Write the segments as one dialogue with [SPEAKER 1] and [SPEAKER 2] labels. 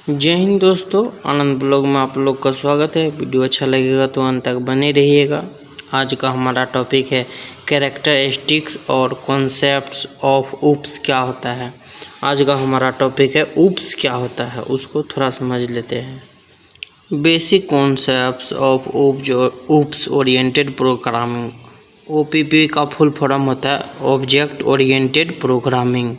[SPEAKER 1] जय हिंद दोस्तों, आनंद ब्लॉग में आप लोग का स्वागत है। वीडियो अच्छा लगेगा तो अंत तक बने रहिएगा। आज का हमारा टॉपिक है कैरेक्टरिस्टिक्स और कॉन्सेप्ट्स ऑफ ऊप्स क्या होता है। आज का हमारा टॉपिक है ऊप्स क्या होता है, उसको थोड़ा समझ लेते हैं। Basic concepts of oops oriented programming. OPP का फुल फॉर्म होता है ऑब्जेक्ट ओरिएंटेड प्रोग्रामिंग।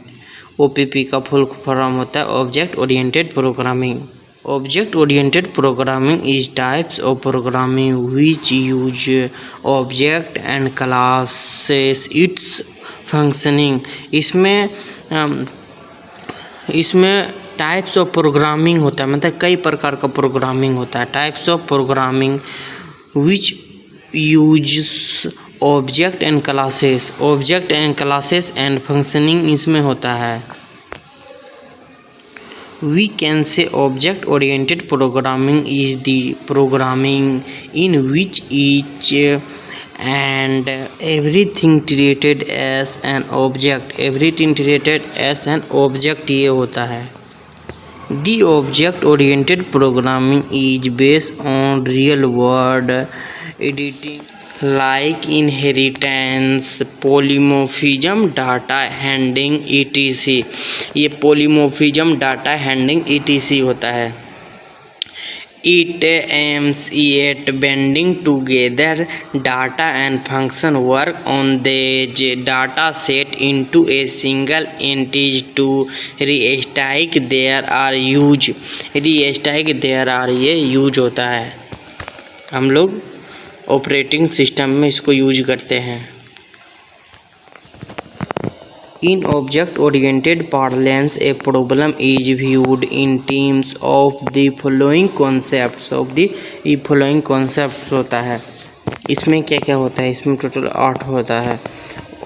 [SPEAKER 1] ओपीपी का फुल फॉर्म होता है object oriented programming. Object oriented programming is types of programming which use object and classes it's functioning. इसमें types of programming होता है, मतलब कई प्रकार का प्रोग्रामिंग होता है। Types of programming which use object and classes and functioning इसमें होता है। We can say object oriented programming is the programming in which each and everything treated as an object ये होता है। The object oriented programming is based on real world editing like inheritance, polymorphism, data handling etc। ये polymorphism, data handling etc होता है। It aims at binding together data and function work on the data set into a single entity to re-stack their are use। re-stack their are ये use होता है। हम लोग operating system में इसको use करते हैं। In object oriented parlance a problem is viewed in terms of the following concepts होता है। इसमें क्या क्या होता है? इसमें टोटल 8 होता है।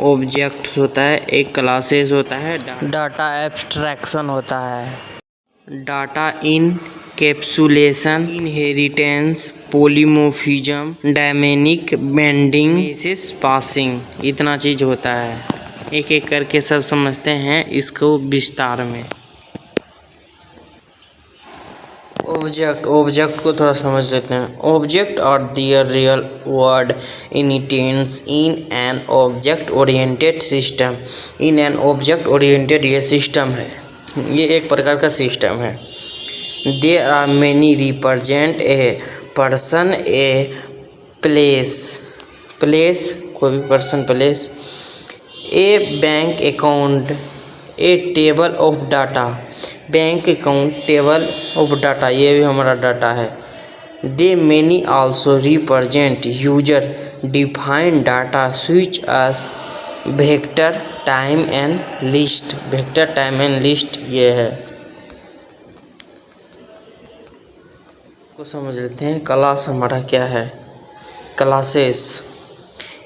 [SPEAKER 1] ऑब्जेक्ट्स होता है, एक क्लासेस होता है, डाटा एब्स्ट्रैक्शन होता है, data encapsulation, inheritance, polymorphism, dynamic binding, message passing, इतना चीज़ होता है। एक एक करके सब समझते हैं इसको विस्तार में। ऑब्जेक्ट को थोड़ा समझ लेते हैं। Object are their real world entities in an object oriented system. In an object oriented ये सिस्टम है, ये एक प्रकार का सिस्टम है। There are many represent a person, a place कोई भी person, place, a bank account, a table of data, bank account, table of data, ये भी हमारा डाटा है। They many also represent user defined data such as vector time and list. Vector time and list ये है। को समझ लेते हैं। क्लास हमारा क्या है? Classes.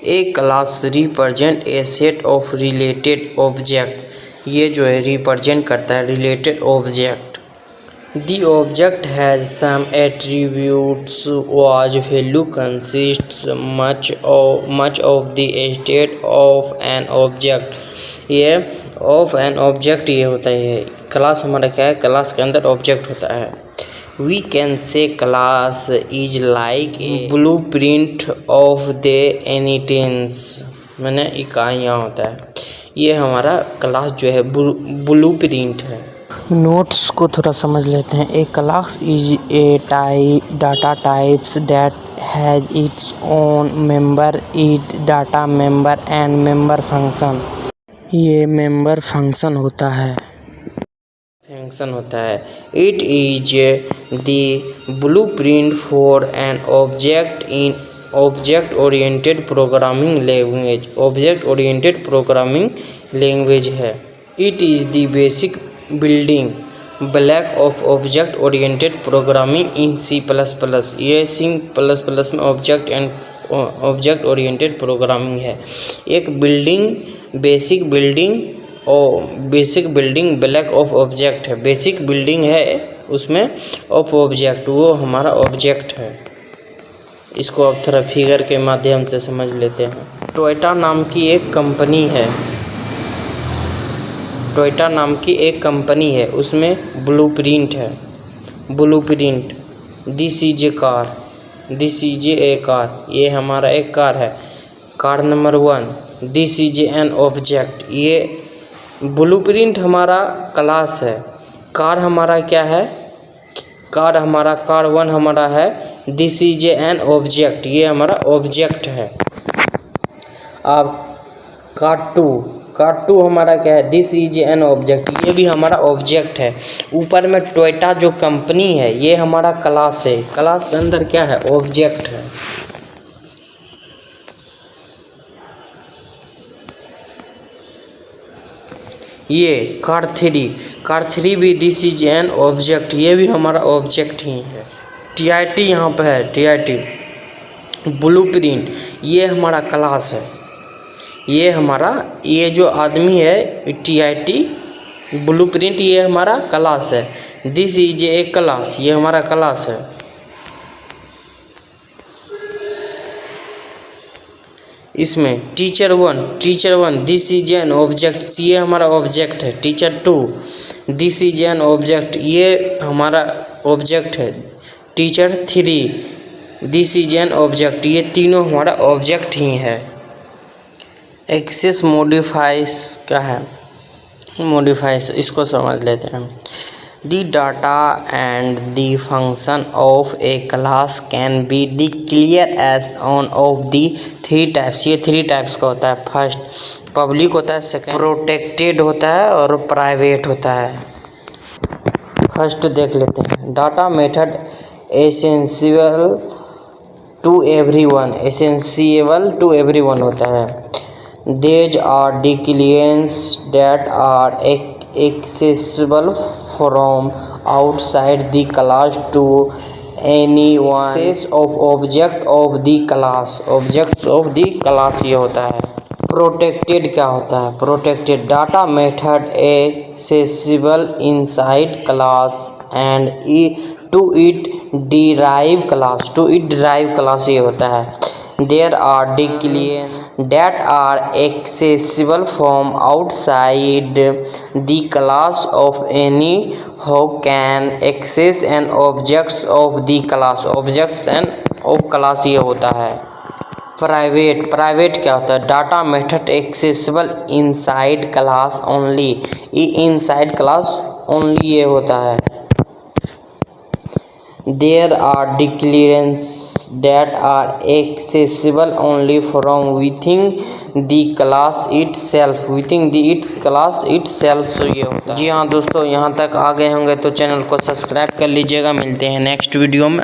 [SPEAKER 1] A class represent a set of related object. ये जो है रिप्रेजेंट करता है related object. The object has some attributes whose value consists much of the state of an object. ये ऑफ एन ऑब्जेक्ट ये होता है। क्लास हमारा क्या है? क्लास के अंदर ऑब्जेक्ट होता है। We can say class is like a blueprint of the inheritance, मैंने इकाइयाँ होता है। ये हमारा क्लास जो है ब्लूप्रिंट है। नोट्स को थोड़ा समझ लेते हैं। A class is a data types that has its own member, it data member and member function. ये मेंबर फंक्शन होता है। It is the blueprint for an object in object oriented programming language. Object oriented programming language है। It is the basic building block of object oriented programming in C++। ये C++ में object oriented programming है। एक building, basic building block of object है। Basic building है उसमें of object, वो हमारा ऑब्जेक्ट है। इसको अब थोड़ा फिगर के माध्यम से समझ लेते हैं। टोयोटा नाम की एक कंपनी है, उसमें ब्लूप्रिंट है। Blueprint. This is a car, this is a car, ये हमारा एक कार है। Car number 1, this is an object, ये ब्लूप्रिंट हमारा क्लास है। कार हमारा क्या है, कार 1 हमारा है। दिस इज एन ऑब्जेक्ट, ये हमारा ऑब्जेक्ट है। अब कार 2 हमारा क्या है, दिस इज एन ऑब्जेक्ट, ये भी हमारा ऑब्जेक्ट है। ऊपर में टोयोटा जो कंपनी है ये हमारा क्लास है। क्लास के अंदर क्या है, ऑब्जेक्ट है। ये कार 3 भी दिस इज एन ऑब्जेक्ट, ये भी हमारा ऑब्जेक्ट ही है। टीआईटी यहाँ पे है, टीआईटी ब्लूप्रिंट, ये हमारा क्लास है। ये जो आदमी है टीआईटी ब्लूप्रिंट, ये हमारा क्लास है। दिस इज ए क्लास, ये हमारा क्लास है। इसमें teacher 1 this is an object, ये हमारा ऑब्जेक्ट है। Teacher 2 this is an object, ये हमारा ऑब्जेक्ट है। Teacher 3 this is an object, ये तीनों हमारा ऑब्जेक्ट ही है। एक्सेस मॉडिफाइज क्या है, मॉडिफाइज इसको समझ लेते हैं। The data and the function of a class can be declared as one of the 3 types, ये 3 टाइप्स का होता है। फर्स्ट पब्लिक होता है, सेकंड प्रोटेक्टेड होता है और प्राइवेट होता है। फर्स्ट देख लेते हैं। Data method essential to everyone होता है। These are declarations that are accessible from outside the class to anyone। Access of objects of the class ये होता है। प्रोटेक्टेड क्या होता है, protected data method accessible inside class and to it derive class ये होता है। There are declarations that are accessible from outside the class of any who can access an objects of the class, objects and of class ये होता है। Private क्या होता है, data method accessible inside class only, ये inside class only ये होता है। There are declarations that are accessible only from within the class itself, तो ये होता है। जी हाँ दोस्तों, यहाँ तक आ गए होंगे तो चैनल को सब्सक्राइब कर लीजिएगा। मिलते हैं नेक्स्ट वीडियो में।